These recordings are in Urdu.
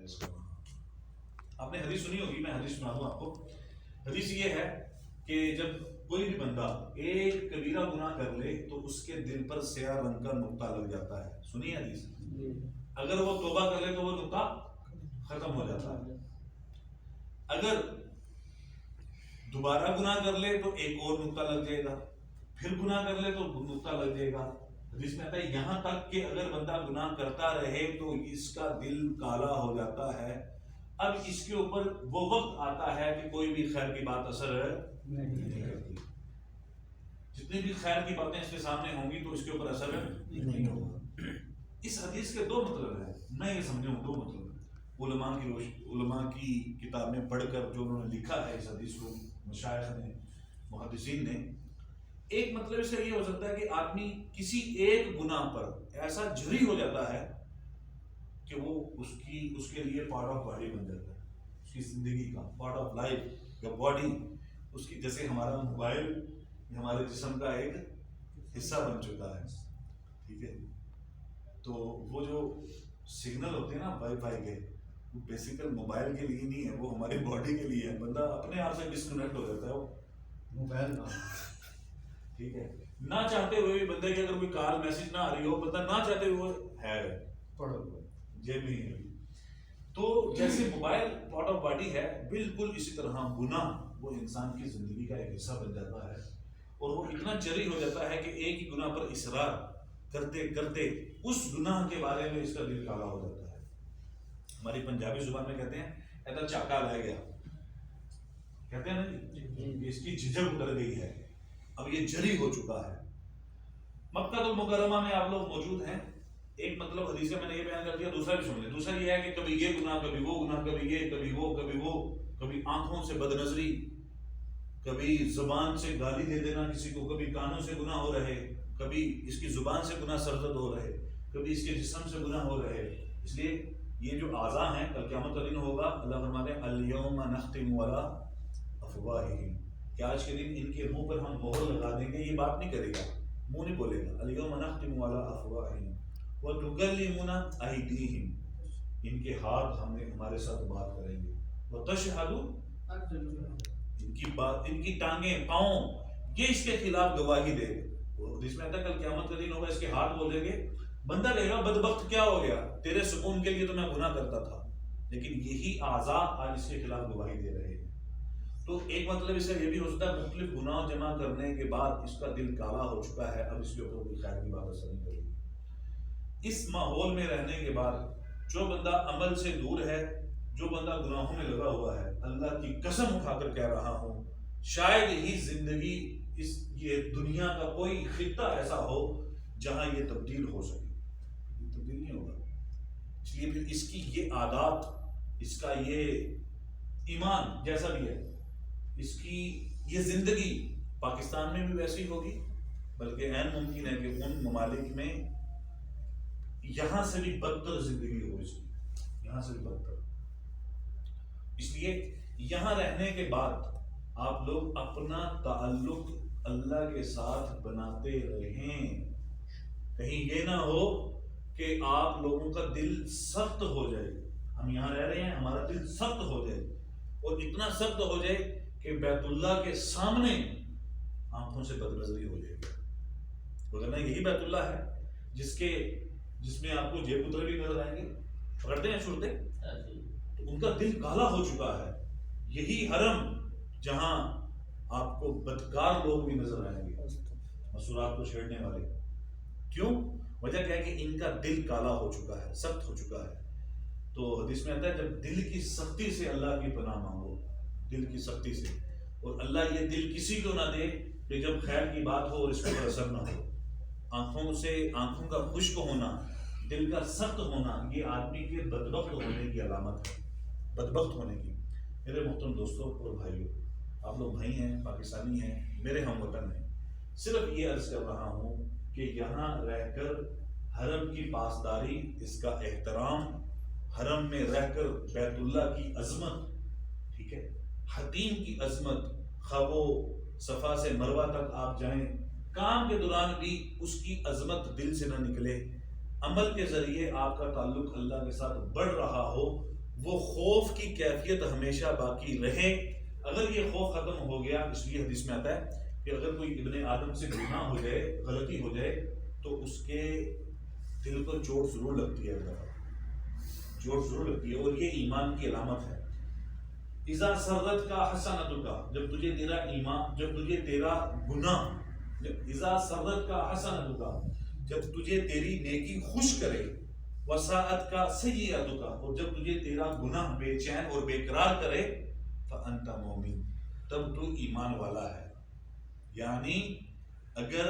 اس کا آپ نے حدیث سنی ہوگی، میں حدیث سنا دوں آپ کو. حدیث یہ ہے کہ جب کوئی بھی بندہ ایک کبیرہ گناہ کر لے تو اس کے دل پر سیاہ رنگ کا نقطہ لگ جاتا ہے. سنی ہے حدیث؟ اگر وہ توبہ کر لے تو وہ نقطہ ختم ہو جاتا ہے. اگر دوبارہ گناہ کر لے تو ایک اور نقطہ لگ جائے گا، پھر گناہ کر لے تو نقطہ لگ جائے گا. جس میں آتا ہے یہاں تک کہ اگر بندہ گناہ کرتا رہے تو اس کا دل کالا ہو جاتا ہے. اب اس کے اوپر وہ وقت آتا ہے کہ کوئی بھی خیر کی بات اثر نہیں کرتی. جتنی بھی خیر کی باتیں اس کے سامنے ہوں گی تو اس کے اوپر اثر نہیں ہوگا. اس حدیث کے دو مطلب ہیں، میں یہ سمجھا ہوں دو مطلب ہیں. علماء کی کتابیں پڑھ کر جو انہوں نے لکھا ہے اس حدیث کو، مشائخ نے، محدثین نے، ایک مطلب اس کا یہ ہو سکتا ہے کہ آدمی کسی ایک گناہ پر ایسا جری ہو جاتا ہے کہ وہ اس کے لیے پارٹ آف باڈی بن جاتا ہے، اس کی زندگی کا پارٹ آف لائف یا باڈی اس کی، جیسے ہمارا موبائل ہمارے جسم کا ایک حصہ بن چکا ہے. ٹھیک ہے، تو وہ جو سگنل ہوتے ہیں نا وائی فائی کے، وہ بیسیکل موبائل کے لیے نہیں ہے، وہ ہماری باڈی کے لیے ہے. بندہ اپنے آپ سے ڈسکنیکٹ ہو جاتا ہے وہ موبائل کا. ٹھیک ہے، نہ چاہتے ہوئے بھی بندے کی اگر کوئی کال میسج نہ آ رہی ہو، بندہ نہ چاہتے ہوئے ہے پڑھو جیب میں ہی. تو جیسے موبائل پارٹ آف باڈی ہے، بالکل اسی طرح گناہ وہ انسان کی زندگی کا ایک حصہ بن جاتا ہے، اور وہ اتنا جری ہو جاتا ہے کہ ایک ہی گناہ پر اصرار کرتے کرتے اس گناہ کے بارے میں اس کا دل کالا ہو جاتا ہے. ہماری پنجابی زبان میں کہتے ہیں ایسا چاکا لے گیا، کہتے ہیں نا جی، اس کی جھجک اتر گئی ہے، اب یہ جری ہو چکا ہے. مکہ المکرمہ میں آپ لوگ موجود ہیں. ایک مطلب حدیث میں نے یہ بیان کر دیا، دوسرا بھی سن لیں. دوسرا یہ ہے کہ کبھی یہ گناہ، کبھی وہ گناہ، کبھی یہ، کبھی وہ، کبھی وہ، کبھی آنکھوں سے بد نظری، کبھی زبان سے گالی دے دینا کسی کو، کبھی کانوں سے گناہ ہو رہے، کبھی اس کی زبان سے گناہ سرزد ہو رہے، کبھی اس کے جسم سے گناہ ہو رہے. اس لیے یہ جو اعضاء ہیں، کل قیامت کا دن ہوگا، اللہ فرماتے ہیں الیوم نختم علی افواہہم، کہ آج کے دن ان کے منہ پر ہم مہر لگا دیں گے. یہ بات نہیں کرے گا، منہ نہیں بولے گا. الیوم نختم علی افواہہم وتکلمنا ایدیہم، ان کے ہاتھ ہمارے ساتھ بات کریں گے. وتشہد ان کی ٹانگیں، پاؤں، یہ اس کے خلاف گواہی دے. جس میں آتا ہے کل قیامت کا دن ہوگا، اس کے ہاتھ بولیں گے. بندہ کہے گا بدبخت کیا ہو گیا، تیرے سکون کے لیے تو میں گناہ کرتا تھا، لیکن یہی اعضاء آج اس کے خلاف گواہی دے رہے ہیں. تو ایک مطلب اس سے یہ بھی ہو سکتا ہے مختلف گناہ جمع کرنے کے بعد اس کا دل کالا ہو چکا ہے، اب اس کے اوپر کوئی خیر کی بات اثر نہیں کرے گی. اس ماحول میں رہنے کے بعد جو بندہ عمل سے دور ہے، جو بندہ گناہوں میں لگا ہوا ہے، اللہ کی قسم اٹھا کر کہہ رہا ہوں، شاید ہی زندگی یہ دنیا کا کوئی خطہ ایسا ہو جہاں یہ تبدیل ہو سکے. یہ تبدیل نہیں ہوگا. اس لیے پھر اس کی یہ عادات، اس کا یہ ایمان جیسا بھی ہے، اس کی یہ زندگی پاکستان میں بھی ویسی ہوگی، بلکہ عین ممکن ہے کہ ان ممالک میں یہاں سے بھی بدتر زندگی ہو، اس کی یہاں سے بھی بدتر. اس لیے یہاں رہنے کے بعد آپ لوگ اپنا تعلق اللہ کے ساتھ بناتے رہیں. کہیں یہ نہ ہو کہ آپ لوگوں کا دل سخت ہو جائے. ہم یہاں رہ رہے ہیں، ہمارا دل سخت ہو جائے، اور اتنا سخت ہو جائے کہ بیت اللہ کے سامنے آنکھوں سے بد نظری ہو جائے. وگرنہ یہی بیت اللہ ہے جس میں آپ کو جیب اترے بھی نظر آئیں گے، پکڑتے ہیں چھوڑتے. تو ان کا دل کالا ہو چکا ہے. یہی حرم جہاں آپ کو بدکار لوگ بھی نظر آئیں گے، مسورات کو چھیڑنے والے. کیوں؟ وجہ کیا ہے کہ ان کا دل کالا ہو چکا ہے، سخت ہو چکا ہے. تو حدیث میں آتا ہے جب دل کی سختی سے اللہ کی پناہ مانگو، دل کی سختی سے. اور اللہ یہ دل کسی کو نہ دے کہ جب خیر کی بات ہو اور اس پر اثر نہ ہو. آنکھوں کا خشک ہونا، دل کا سخت ہونا، یہ آدمی کے بدبخت ہونے کی علامت ہے، بدبخت ہونے کی. میرے محترم دوستوں اور بھائیوں، آپ لوگ بھائی ہیں، پاکستانی ہیں، میرے ہم وطن ہیں. صرف یہ عرض کر رہا ہوں کہ یہاں رہ کر حرم کی پاسداری، اس کا احترام، حرم میں رہ کر بیت اللہ کی عظمت، ٹھیک ہے، حتیم کی عظمت، خواہ وہ صفا سے مروہ تک آپ جائیں، کام کے دوران بھی اس کی عظمت دل سے نہ نکلے، عمل کے ذریعے آپ کا تعلق اللہ کے ساتھ بڑھ رہا ہو، وہ خوف کی کیفیت ہمیشہ باقی رہے. اگر یہ خوف ختم ہو گیا، اس لیے حدیث میں آتا ہے کہ اگر کوئی ابن آدم سے گناہ ہو جائے، غلطی ہو جائے، تو اس کے دل کو چوٹ ضرور لگتی ہے، چوٹ ضرور لگتی ہے، اور یہ ایمان کی علامت ہے. اذا سرت کا حسنت کا، جب تجھے تیرا ایمان، جب تجھے تیرا گناہ، اذا سرت کا حسنت کا، جب تجھے تیری نیکی خوش کرے، وساعت کا سیئت کا، اور جب تجھے تیرا گناہ بے چین اور بے قرار کرے، فانت مومن، تب تو ایمان والا ہے. یعنی اگر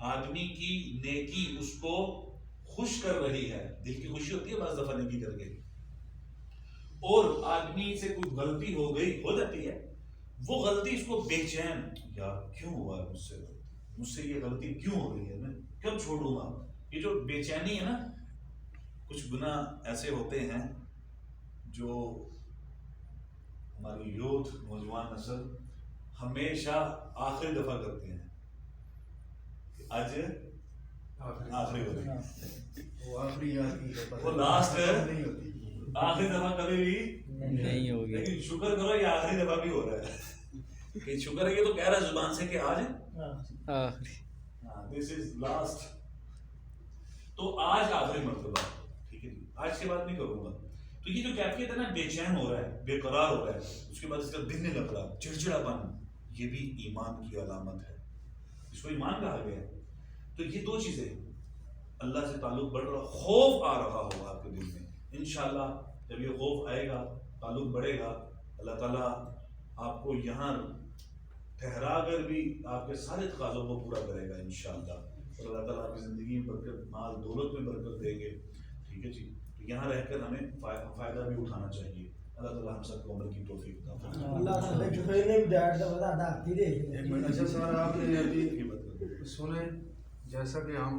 آدمی کی نیکی اس کو خوش کر رہی ہے، دل کی خوشی ہوتی ہے بعض دفعہ نیکی کر کے، اور آدمی سے کوئی غلطی ہو گئی، ہو جاتی ہے، وہ غلطی اس کو بے چین، یار کیوں ہوا ہے مجھ سے یہ غلطی کیوں ہو رہی ہے، میں کب چھوڑوں گا. یہ جو بے چینی ہے نا، کچھ گناہ ایسے ہوتے ہیں جو ہماری یوتھ، نوجوان نسل ہمیشہ آخری دفعہ کرتے ہیں. آج آخری ہوتی ہے، وہ لاسٹ آخری دفعہ کبھی بھی نہیں ہوگی. لیکن شکر کرو یہ آخری دفعہ بھی ہو رہا ہے، کہ شکر ہے، یہ تو کہہ رہا ہے زبان سے کہ آج دس از لاسٹ، تو آج آخری مرتبہ، ٹھیک ہے جی، آج کے بعد نہیں کروں گا. تو یہ جو کیفیت ہے نا، بے چین ہو رہا ہے، بے قرار ہو رہا ہے، اس کے بعد اس کا دل نہیں لگ رہا، چڑچڑا پن، یہ بھی ایمان کی علامت ہے، اس کو ایمان کہا گیا ہے. تو یہ دو چیزیں، اللہ سے تعلق بڑھ رہا، خوف آ رہا ہوگا آپ کے دل میں، انشاءاللہ جب یہ خوف آئے گا، تعلق بڑھے گا، اللہ تعالیٰ آپ کو یہاں ٹھہرا کر بھی آپ کے سارے تقاضوں کو پورا کرے گا انشاءاللہ، اور اللہ تعالیٰ آپ کی زندگی میں برکت، مال دولت میں برکت دیں گے. ٹھیک ہے جی، یہاں رہ کر ہمیں فائدہ بھی اٹھانا چاہیے. اللہ تعالیٰ ہم سب کو عمل کی توفیق عطا فرمائے. ایک منٹ، اچھا سر آپ نے ابھی سنیں جیسا کہ ہم